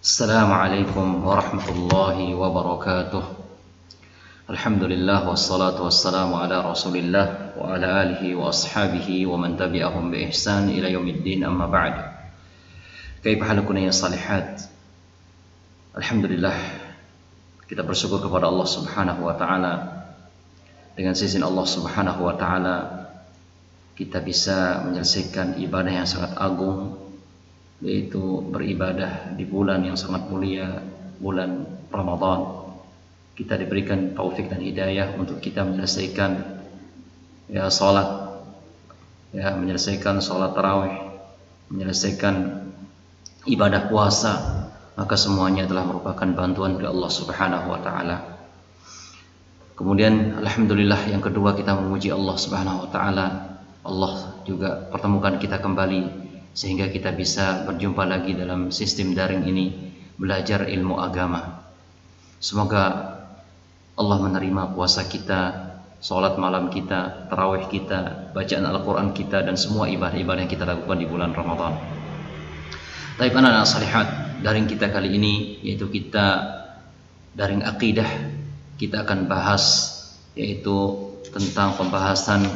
Assalamualaikum warahmatullahi wabarakatuh. Alhamdulillah wassalatu wassalamu ala Rasulillah wa ala alihi wa ashabihi wa man tabi'ahum bi ihsan ila yaumiddin, amma ba'd. Kaifa halukum ya salihat? Alhamdulillah, kita bersyukur kepada Allah Subhanahu wa taala. Dengan izin Allah Subhanahu wa taala kita bisa menyelesaikan ibadah yang sangat agung, yaitu beribadah di bulan yang sangat mulia, bulan Ramadan. Kita diberikan taufik dan hidayah untuk kita menyelesaikan salat, menyelesaikan salat tarawih, menyelesaikan ibadah puasa. Maka semuanya telah merupakan bantuan dari Allah Subhanahu wa taala. Kemudian alhamdulillah, yang kedua kita memuji Allah Subhanahu wa taala. Allah juga pertemukan kita kembali sehingga kita bisa berjumpa lagi dalam sistem daring ini, belajar ilmu agama. Semoga Allah menerima puasa kita, sholat malam kita, tarawih kita, bacaan Al-Quran kita, dan semua ibadah-ibadah yang kita lakukan di bulan Ramadan. Tapi anak-anak salihat, daring kita kali ini yaitu kita daring akidah. Kita akan bahas yaitu tentang pembahasan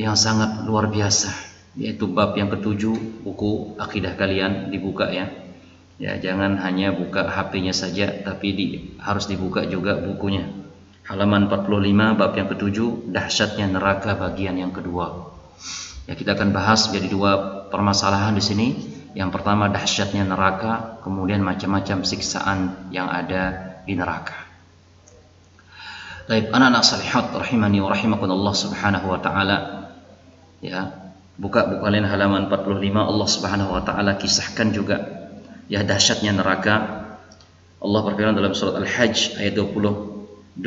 yang sangat luar biasa, yaitu bab yang ketujuh. Buku akidah kalian dibuka ya, jangan hanya buka HP-nya saja, tapi harus dibuka juga bukunya. Halaman 45, bab yang ketujuh, dahsyatnya neraka bagian yang kedua. Kita akan bahas jadi dua permasalahan di sini. Yang pertama dahsyatnya neraka, kemudian macam-macam siksaan yang ada di neraka. Baik, anak-anak salihat rahimani wa rahimakumullah subhanahu wa ta'ala. Buka buku kalian halaman 45. Allah Subhanahu wa taala kisahkan juga dahsyatnya neraka. Allah berfirman dalam surat Al-Hajj ayat 22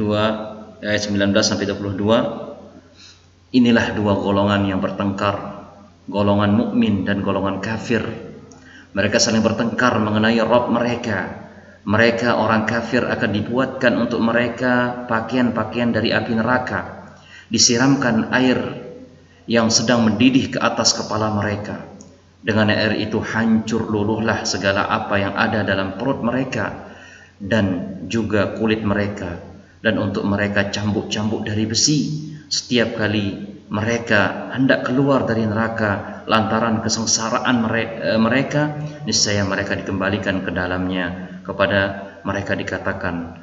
ayat 19 sampai 22. Inilah dua golongan yang bertengkar, golongan mukmin dan golongan kafir. Mereka saling bertengkar mengenai Rabb mereka. Mereka orang kafir akan dibuatkan untuk mereka pakaian-pakaian dari api neraka, disiramkan air yang sedang mendidih ke atas kepala mereka. Dengan air itu hancur luluhlah segala apa yang ada dalam perut mereka dan juga kulit mereka, dan untuk mereka cambuk-cambuk dari besi. Setiap kali mereka hendak keluar dari neraka lantaran kesengsaraan mereka, niscaya mereka dikembalikan ke dalamnya. Kepada mereka dikatakan,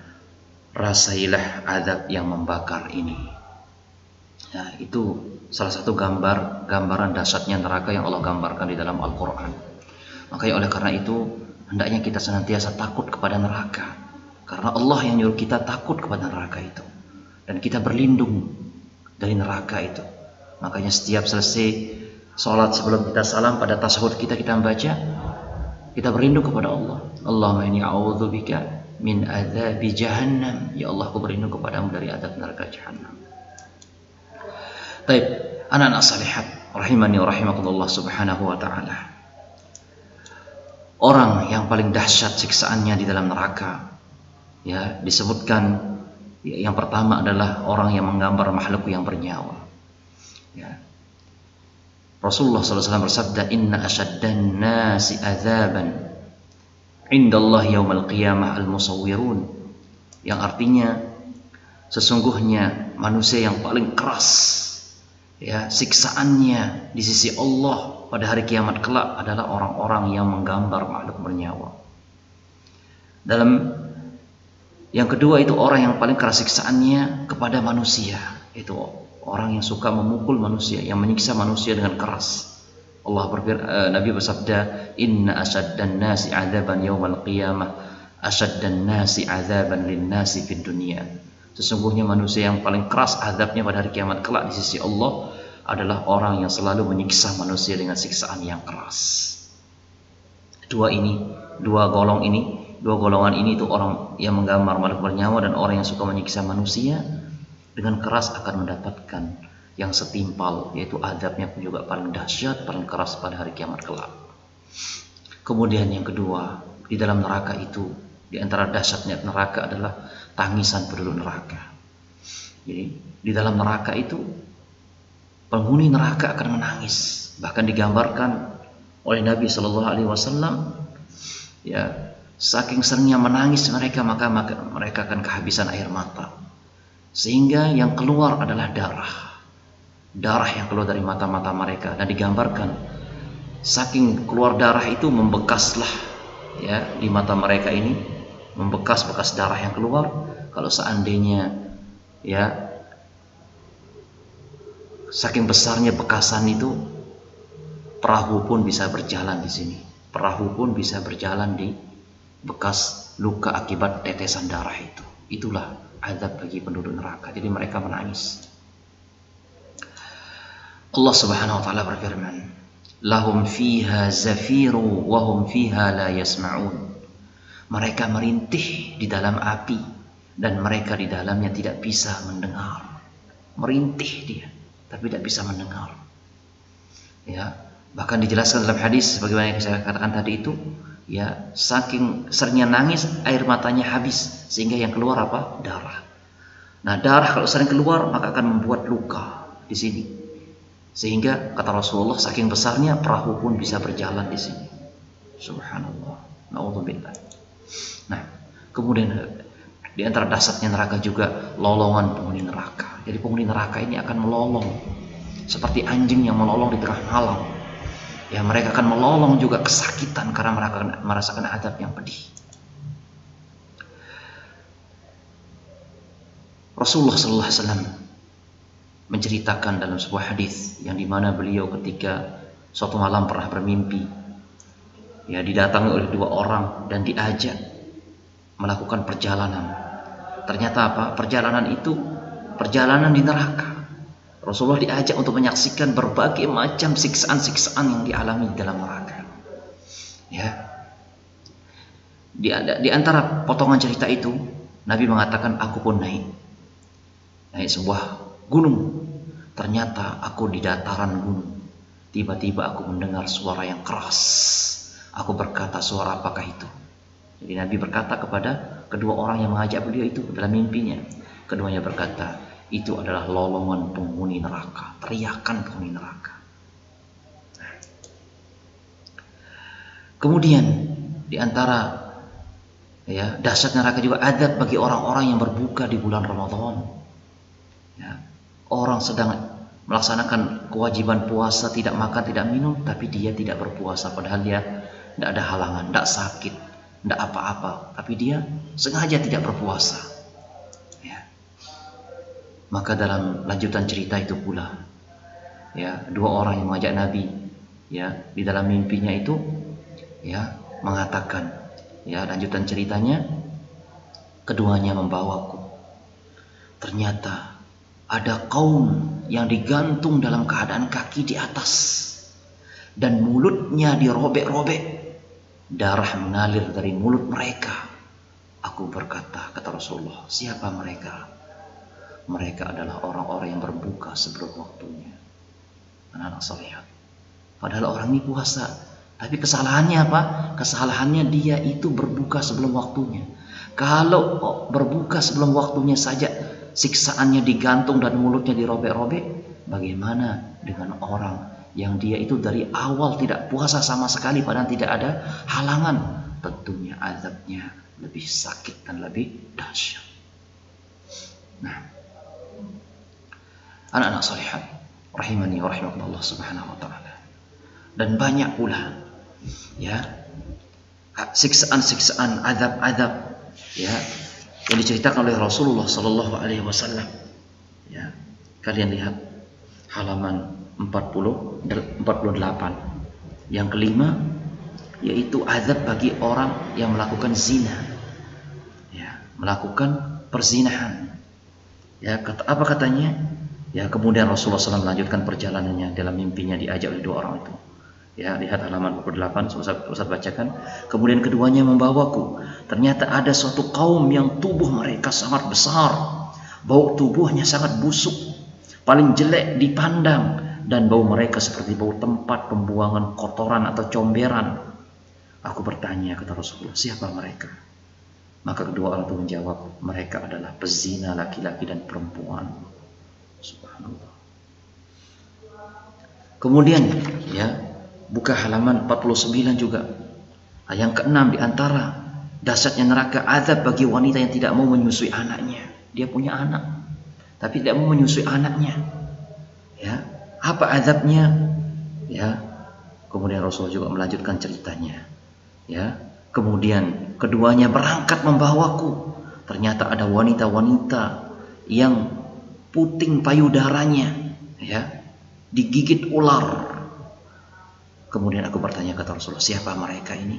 rasailah azab yang membakar ini. Itu salah satu gambaran dahsyatnya neraka yang Allah gambarkan di dalam Al-Quran. Makanya oleh karena itu hendaknya kita senantiasa takut kepada neraka, karena Allah yang nyuruh kita takut kepada neraka itu, dan kita berlindung dari neraka itu. Makanya setiap selesai sholat, sebelum kita salam pada tasyahud kita membaca, kita berlindung kepada Allah. Allahumma inni a'udzubika min adzabi jahannam. Ya Allah, aku berlindung kepadamu dari azab neraka jahannam. Baik, anak-anak salihat rahimani wa rahimakumullah subhanahu wa ta'ala. Orang yang paling dahsyat siksaannya di dalam neraka, disebutkan yang pertama adalah orang yang menggambar makhluk yang bernyawa. Rasulullah SAW bersabda, inna asyaddan nasi azaban indallah yaumal qiyamah al-musawwirun, yang artinya sesungguhnya manusia yang paling keras siksaannya di sisi Allah pada hari kiamat kelak adalah orang-orang yang menggambar makhluk bernyawa. Dalam yang kedua itu orang yang paling keras siksaannya kepada manusia, itu orang yang suka memukul manusia, yang menyiksa manusia dengan keras. Nabi bersabda, inna asyaddan nasi azaban yaumal qiyamah asyaddan nasi azaban lin nasi fid dunya. Sesungguhnya manusia yang paling keras azabnya pada hari kiamat kelak di sisi Allah adalah orang yang selalu menyiksa manusia dengan siksaan yang keras. Dua golongan ini itu orang yang menggambar makhluk bernyawa dan orang yang suka menyiksa manusia dengan keras akan mendapatkan yang setimpal, yaitu azabnya pun juga paling dahsyat, paling keras pada hari kiamat kelak. Kemudian yang kedua, di dalam neraka itu, di antara dahsyatnya neraka adalah tangisan penduduk neraka. Jadi di dalam neraka itu penghuni neraka akan menangis. Bahkan digambarkan oleh Nabi Shallallahu Alaihi Wasallam Ya, saking seringnya menangis mereka, maka mereka akan kehabisan air mata. Sehingga yang keluar adalah darah yang keluar dari mata-mata mereka, dan digambarkan saking keluar darah itu membekaslah ya di mata mereka ini, membekas darah yang keluar. Kalau seandainya ya saking besarnya bekasan itu, perahu pun bisa berjalan di sini, perahu pun bisa berjalan di bekas luka akibat tetesan darah itu. Itulah azab bagi penduduk neraka. Jadi mereka menangis. Allah Subhanahu wa taala berfirman, lahum fiha zafiru wa hum fiha la yasma'un. Mereka merintih di dalam api dan mereka di dalamnya tidak bisa mendengar. Merintih dia tapi tidak bisa mendengar. Ya, bahkan dijelaskan dalam hadis sebagaimana yang saya katakan tadi itu, ya, saking seringnya nangis air matanya habis sehingga yang keluar apa? Darah. Nah, darah kalau sering keluar maka akan membuat luka di sini. Sehingga kata Rasulullah saking besarnya perahu pun bisa berjalan di sini. Subhanallah. Nauzubillah. Nah, kemudian di antara dahsyatnya neraka juga lolongan penghuni neraka. Jadi penghuni neraka ini akan melolong seperti anjing yang melolong di tengah malam. Ya, mereka akan melolong juga kesakitan karena mereka merasakan azab yang pedih. Rasulullah sallallahu alaihi wasallam menceritakan dalam sebuah hadis yang dimana beliau ketika suatu malam pernah bermimpi, ya, didatangi oleh dua orang dan diajak melakukan perjalanan. Ternyata apa? Perjalanan itu perjalanan di neraka. Rasulullah diajak untuk menyaksikan berbagai macam siksaan-siksaan yang dialami di dalam neraka. Ya. Di antara potongan cerita itu, Nabi mengatakan, aku pun naik sebuah gunung. Ternyata aku di dataran gunung. Tiba-tiba aku mendengar suara yang keras. Aku berkata, suara apakah itu? Jadi Nabi berkata kepada kedua orang yang mengajak beliau itu dalam mimpinya. Keduanya berkata, itu adalah lolongan penghuni neraka, teriakan penghuni neraka. Kemudian di antara ya dahsyat neraka juga azab bagi orang-orang yang berbuka di bulan Ramadan. Ya, orang sedang melaksanakan kewajiban puasa, tidak makan, tidak minum, tapi dia tidak berpuasa, padahal dia tidak ada halangan, tidak sakit, tidak apa-apa, tapi dia sengaja tidak berpuasa. Ya. Maka dalam lanjutan cerita itu pula, ya, dua orang yang mengajak Nabi, ya, di dalam mimpinya itu, ya, mengatakan, ya, lanjutan ceritanya, keduanya membawaku. Ternyata ada kaum yang digantung dalam keadaan kaki di atas dan mulutnya dirobek-robek, darah mengalir dari mulut mereka. Aku berkata, kata Rasulullah, siapa mereka? Mereka adalah orang-orang yang berbuka sebelum waktunya, anak-anak salihat. Padahal orang ini puasa, tapi kesalahannya apa? Kesalahannya dia itu berbuka sebelum waktunya. Kalau berbuka sebelum waktunya saja siksaannya digantung dan mulutnya dirobek-robek, bagaimana dengan orang yang dia itu dari awal tidak puasa sama sekali padahal tidak ada halangan? Tentunya azabnya lebih sakit dan lebih dahsyat. Nah, anak-anak salihat rahimani wa rahimakumullah subhanahu wa ta'ala. Dan banyak pula, ya, siksaan-siksaan, azab-azab, ya, yang diceritakan oleh Rasulullah sallallahu alaihi wasallam. Ya, kalian lihat halaman 48. Yang kelima yaitu azab bagi orang yang melakukan zina. Ya, melakukan perzinahan. Ya, apa katanya? Ya, kemudian Rasulullah SAW melanjutkan perjalanannya dalam mimpinya diajak oleh dua orang itu. Ya, lihat halaman 48, Ustaz bacakan. Kemudian keduanya membawaku. Ternyata ada suatu kaum yang tubuh mereka sangat besar, bau tubuhnya sangat busuk, paling jelek dipandang, dan bau mereka seperti bau tempat pembuangan kotoran atau comberan. Aku bertanya, kata Rasulullah, siapa mereka? Maka kedua orang itu menjawab, mereka adalah pezina laki-laki dan perempuan. Subhanallah. Kemudian, ya, buka halaman 49 juga. Yang keenam, di antara dahsyatnya neraka, azab bagi wanita yang tidak mau menyusui anaknya. Dia punya anak tapi tidak mau menyusui anaknya. Ya, apa azabnya? Ya, kemudian Rasulullah juga melanjutkan ceritanya. Ya, kemudian keduanya berangkat membawaku. Ternyata ada wanita-wanita yang puting payudaranya, ya, digigit ular. Kemudian aku bertanya, kata Rasulullah, siapa mereka ini?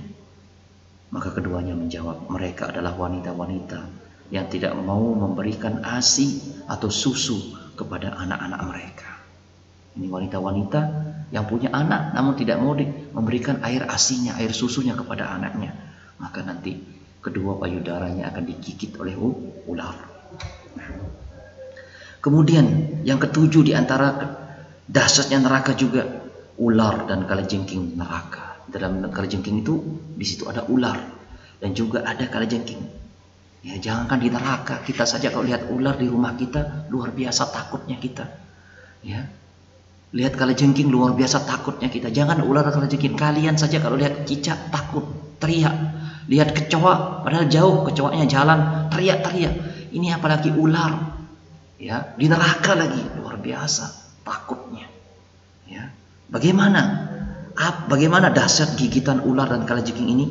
Maka keduanya menjawab, mereka adalah wanita-wanita yang tidak mau memberikan ASI atau susu kepada anak-anak mereka. Ini wanita-wanita yang punya anak namun tidak mau memberikan air ASI-nya, air susunya kepada anaknya. Maka nanti kedua payudaranya akan digigit oleh ular. Kemudian yang ketujuh, di antara dahsyatnya neraka juga ular dan kalajengking neraka. Dalam kalajengking itu di situ ada ular dan juga ada kalajengking. Ya, jangankan di neraka, kita saja kalau lihat ular di rumah kita luar biasa takutnya kita. Ya. Lihat kalajengking luar biasa takutnya kita. Jangan ular dan kalajengking, kalian saja kalau lihat cicak takut, teriak. Lihat kecoa padahal jauh, kecoanya jalan, teriak-teriak. Ini apalagi ular. Ya, di neraka lagi luar biasa takutnya. Ya. Bagaimana dahsyat gigitan ular dan kalajengking ini?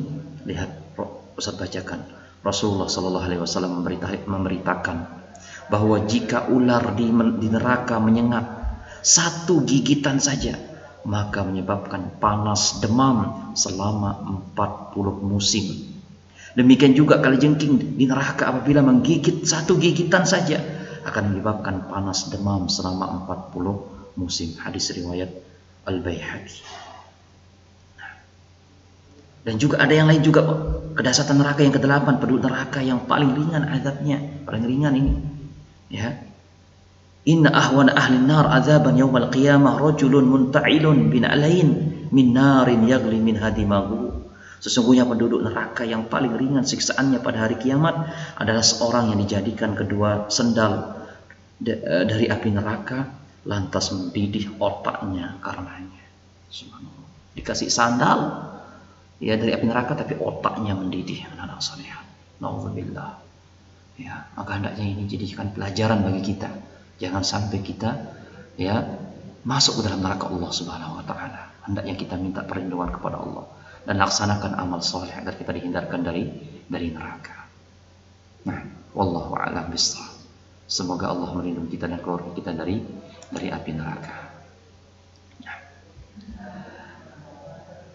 Lihat, Ustaz bacakan. Rasulullah Shallallahu Alaihi Wasallam memberitakan bahwa jika ular di neraka menyengat satu gigitan saja, maka menyebabkan panas demam selama 40 musim. Demikian juga kalajengking di neraka apabila menggigit satu gigitan saja akan menyebabkan panas demam selama 40 musim. Hadis riwayat Al-Baihaqi. Dan juga ada yang lain juga, kedahsyatan neraka yang ke-8, penduduk neraka yang paling ringan azabnya, paling ringan ini. Ya. Inna ahwana ahli nar azaban yawmal qiyamah rajulun munta'ilun bin alain min narin yagli min hadimahu. Sesungguhnya penduduk neraka yang paling ringan siksaannya pada hari kiamat adalah seorang yang dijadikan kedua sendal dari api neraka lantas mendidih otaknya karenanya. Subhanallah. Dikasih sandal ya dari api neraka tapi otaknya mendidih. Anak salihah. Nauzubillah. Ya, maka hendaknya ini jadikan pelajaran bagi kita. Jangan sampai kita ya masuk ke dalam neraka Allah Subhanahu wa taala. Hendaknya kita minta perlindungan kepada Allah dan laksanakan amal soleh agar kita dihindarkan dari neraka. Nah, wallahu a'lam bishawab. Semoga Allah melindungi kita dan keluarga kita dari api neraka. Nah,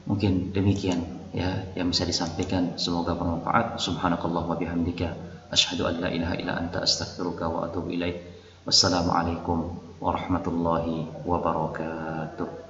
mungkin demikian ya yang bisa disampaikan, semoga bermanfaat. Subhanakallah wa bihamdika asyhadu an la ilaha illa anta astaghfiruka wa atubu ilaik. Wassalamualaikum warahmatullahi wabarakatuh.